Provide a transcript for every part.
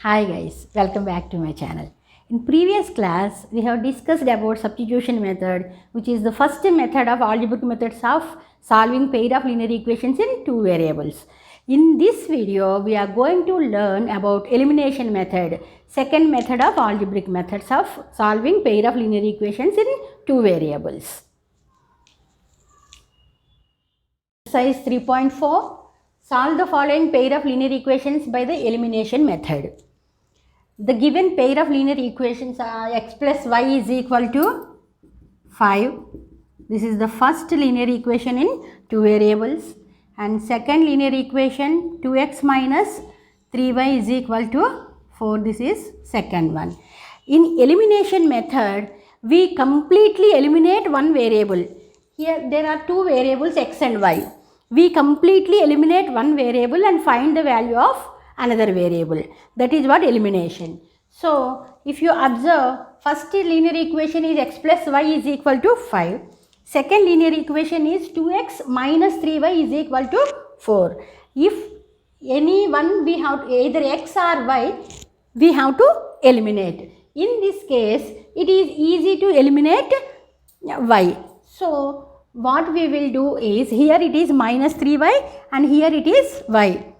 Hi guys, welcome back to my channel. In previous class, we have discussed about substitution method, which is the first method of algebraic methods of solving pair of linear equations in two variables. In this video, we are going to learn about elimination method, second method of algebraic methods of solving pair of linear equations in two variables. Exercise 3.4. Solve the following pair of linear equations by the elimination method. The given pair of linear equations are x plus y is equal to 5. This is the first linear equation in two variables, and second linear equation 2x minus 3y is equal to 4. This is second one. In elimination method, we completely eliminate one variable. Here there are two variables x and y. We completely eliminate one variable and find the value of another variable. That is what elimination. So, if you observe, first linear equation is x plus y is equal to 5. Second linear equation is 2x minus 3y is equal to 4. If any one we have either x or y, we have to eliminate. In this case, it is easy to eliminate y. So, what we will do is, here it is minus 3y and here it is y.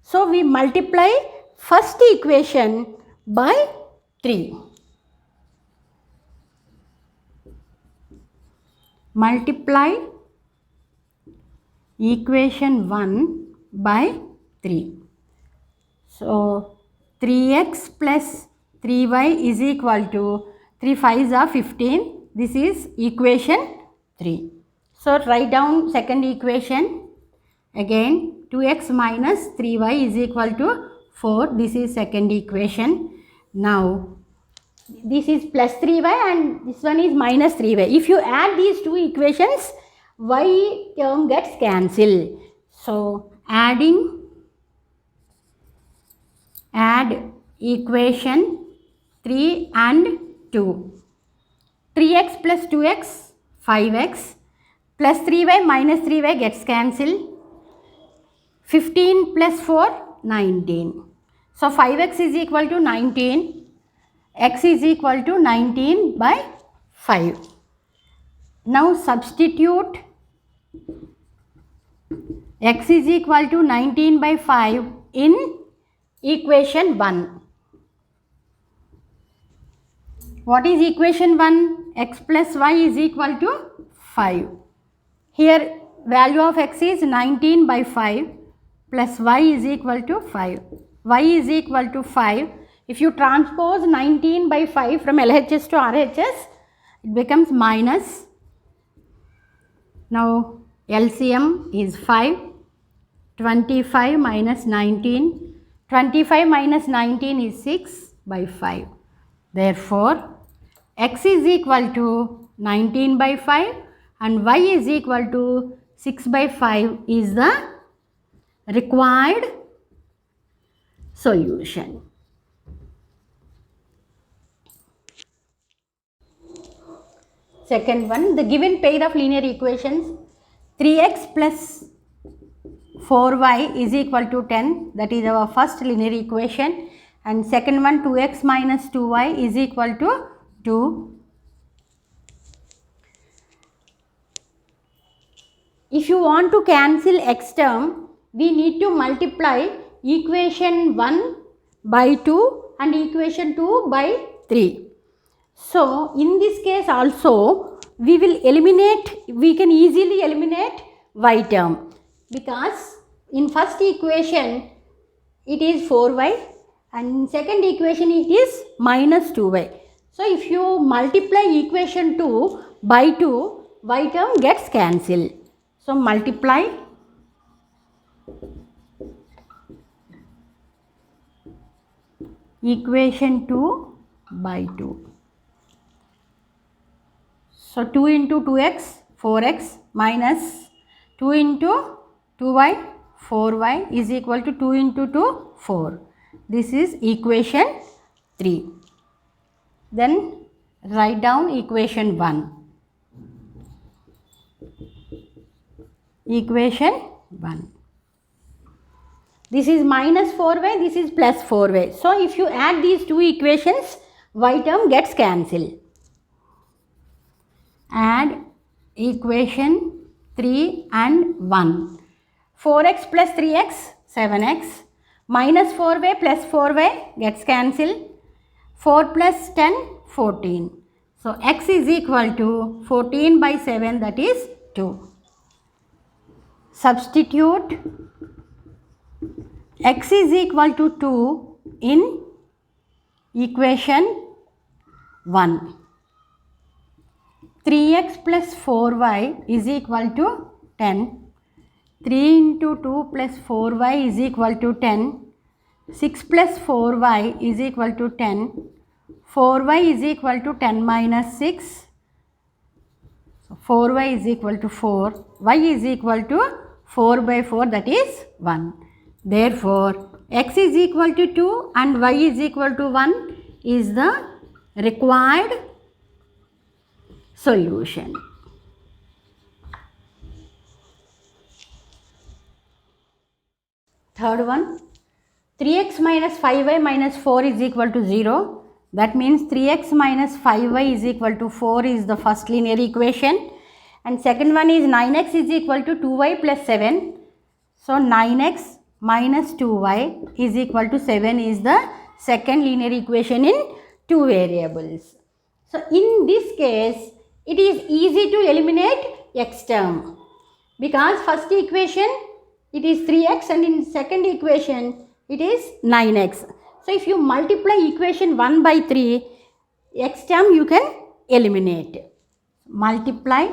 So, we multiply first equation by 3. Multiply equation 1 by 3. So, 3x plus 3y is equal to 3 5s are 15. This is equation 3. So, write down second equation. Again 2x minus 3y is equal to 4. This is second equation. Now, this is plus 3y and this one is minus 3y. If you add these two equations, y term gets cancelled. So, add equation 3 and 2. 3x plus 2x, 5x, plus 3y minus 3y gets cancelled. 15 plus 4, 19. So, 5x is equal to 19. X is equal to 19 by 5. Now, substitute x is equal to 19 by 5 in equation 1. What is equation 1? X plus y is equal to 5. Here value of x is 19 by 5 plus y is equal to 5. Y is equal to 5. If you transpose 19 by 5 from LHS to RHS, it becomes minus. Now LCM is 5. 25 minus 19. 25 minus 19 is 6 by 5. Therefore, x is equal to 19 by 5 and y is equal to 6 by 5 is the required solution. Second one, the given pair of linear equations 3x plus 4y is equal to 10, that is our first linear equation, and second one 2x minus 2y is equal to 2. If you want to cancel x term, we need to multiply equation 1 by 2 and equation 2 by 3. So, in this case also, we can easily eliminate y term, because in first equation it is 4y and second equation it is minus 2y. So, if you multiply equation 2 by 2, y term gets cancelled. So, multiply equation 2 by 2. So, 2 into 2x, 4x minus 2 into 2y, 4y is equal to 2 into 2, 4. This is equation 3. Then write down equation 1. Equation 1. This is minus 4y, this is plus 4y. So if you add these two equations, y term gets cancelled. Add equation 3 and 1. 4x plus 3x, 7x. Minus 4y plus 4y gets cancelled. 4 plus 10, 14. So x is equal to 14 by 7, that is 2. Substitute x is equal to 2 in equation 1. 3x plus 4y is equal to 10. 3 into 2 plus 4y is equal to 10. 6 plus 4y is equal to 10. 4y is equal to 10 minus 6. So 4y is equal to 4. Y is equal to 4 by 4, that is 1. Therefore, x is equal to 2 and y is equal to 1 is the required solution. Third one, 3x minus 5y minus 4 is equal to 0. That means 3x minus 5y is equal to 4 is the first linear equation. And second one is 9x is equal to 2y plus 7. So 9x minus 2y is equal to 7 is the second linear equation in two variables. So in this case, it is easy to eliminate x term because first equation it is 3x and in second equation it is 9x. So if you multiply equation 1 by 3, x term you can eliminate. Multiply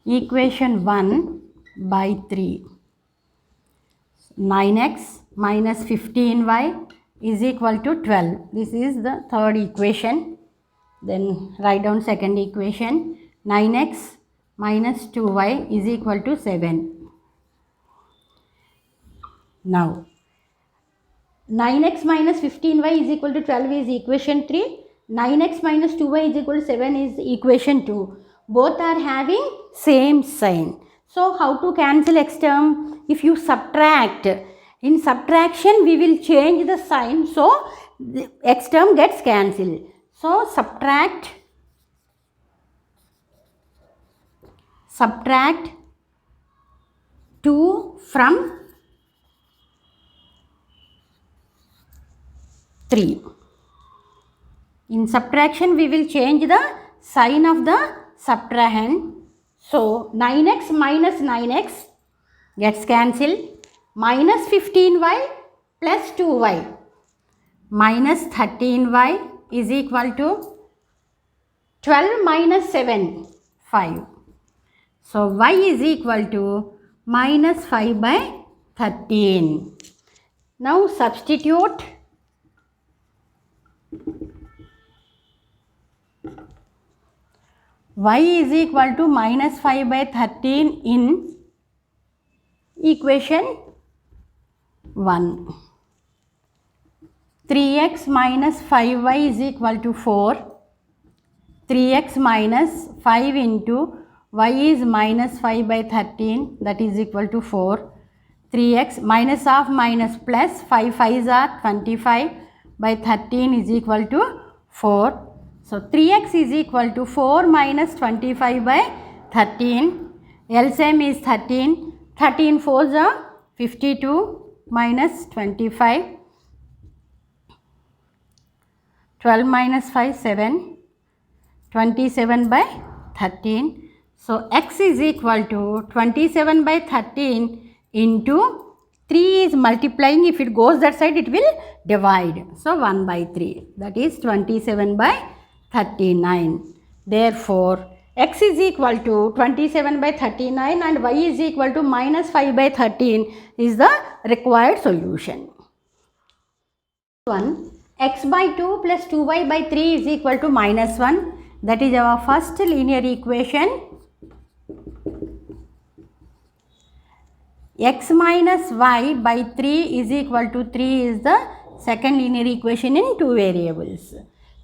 equation 1 by 3. 9x minus 15y is equal to 12. This is the third equation. Then write down second equation. 9x minus 2y is equal to 7. Now, 9x minus 15y is equal to 12 is equation 3. 9x minus 2y is equal to 7 is equation 2. Both are having same sign. So, how to cancel x term? If you subtract, in subtraction we will change the sign. So, the x term gets cancelled. So, subtract 2 from 3. In subtraction we will change the sign of the subtrahend. So 9x minus 9x gets cancelled. Minus 15y plus 2y minus 13y is equal to 12 minus 7, 5. So y is equal to minus 5 by 13. Now substitute y is equal to minus 5 by 13 in equation 1. 3x minus 5y is equal to 4. 3x minus 5 into y is minus 5 by 13, that is equal to 4. 3x minus of minus plus 5 5s are 25 by 13 is equal to 4. So 3x is equal to 4 minus 25 by 13. LCM is 13. 13 4s are 52 minus 25. 12 minus 5, 7. 27 by 13. So x is equal to 27 by 13 into 3 is multiplying. If it goes that side, it will divide. So 1 by 3. That is 27 by 39. Therefore, x is equal to 27 by 39 and y is equal to minus 5 by 13 is the required solution. 1. X by 2 plus 2y by 3 is equal to minus 1. That is our first linear equation. X minus y by 3 is equal to 3 is the second linear equation in two variables.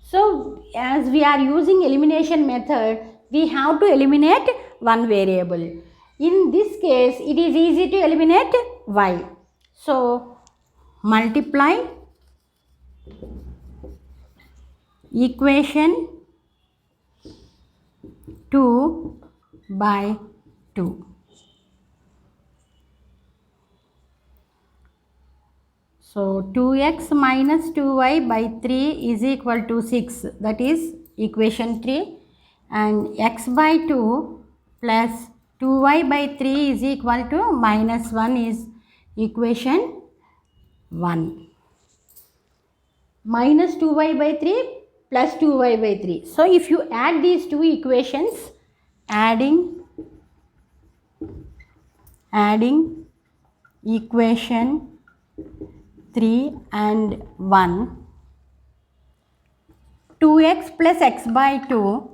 So, as we are using elimination method, we have to eliminate one variable. In this case, it is easy to eliminate y. So, multiply equation 2 by 2. So 2x minus 2y by 3 is equal to 6, that is equation 3, and x by 2 plus 2y by 3 is equal to minus 1 is equation 1. Minus 2y by 3 plus 2y by 3. So if you add these two equations, adding equation 3 and 1, 2x plus x by 2,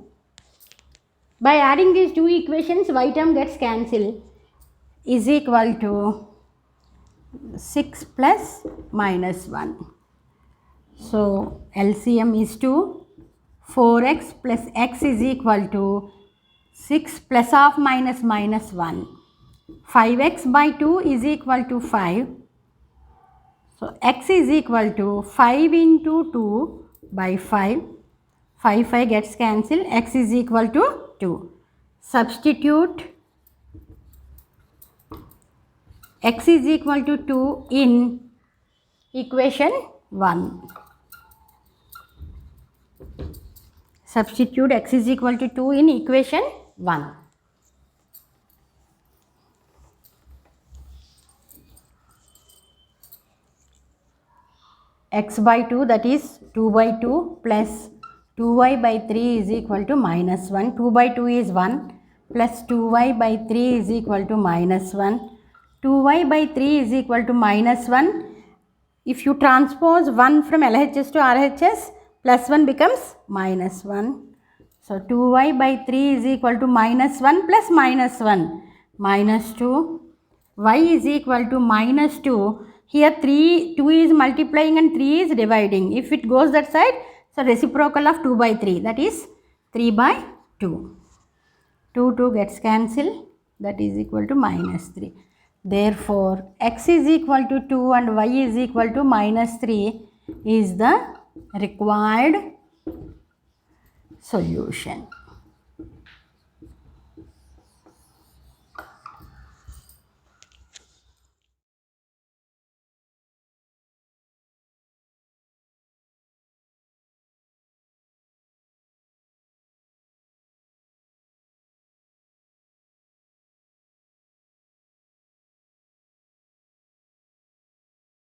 by adding these two equations y term gets cancelled, is equal to 6 plus minus 1. So LCM is 2, 4x plus x is equal to 6 plus of minus 1. 5x by 2 is equal to 5. So x is equal to 5 into 2 by 5. 5 gets cancelled. X is equal to 2. Substitute x is equal to 2 in equation 1. Substitute x is equal to 2 in equation 1. X by 2, that is 2 by 2 plus 2y by 3 is equal to minus 1. 2 by 2 is 1 plus 2y by 3 is equal to minus 1. 2y by 3 is equal to minus 1. If you transpose 1 from LHS to RHS, plus 1 becomes minus 1. So 2y by 3 is equal to minus 1 plus minus 1, minus 2. Y is equal to minus 2. Here 2 is multiplying and 3 is dividing. If it goes that side, so reciprocal of 2 by 3, that is 3 by 2. 2 gets cancelled, that is equal to minus 3. Therefore, x is equal to 2 and y is equal to minus 3 is the required solution.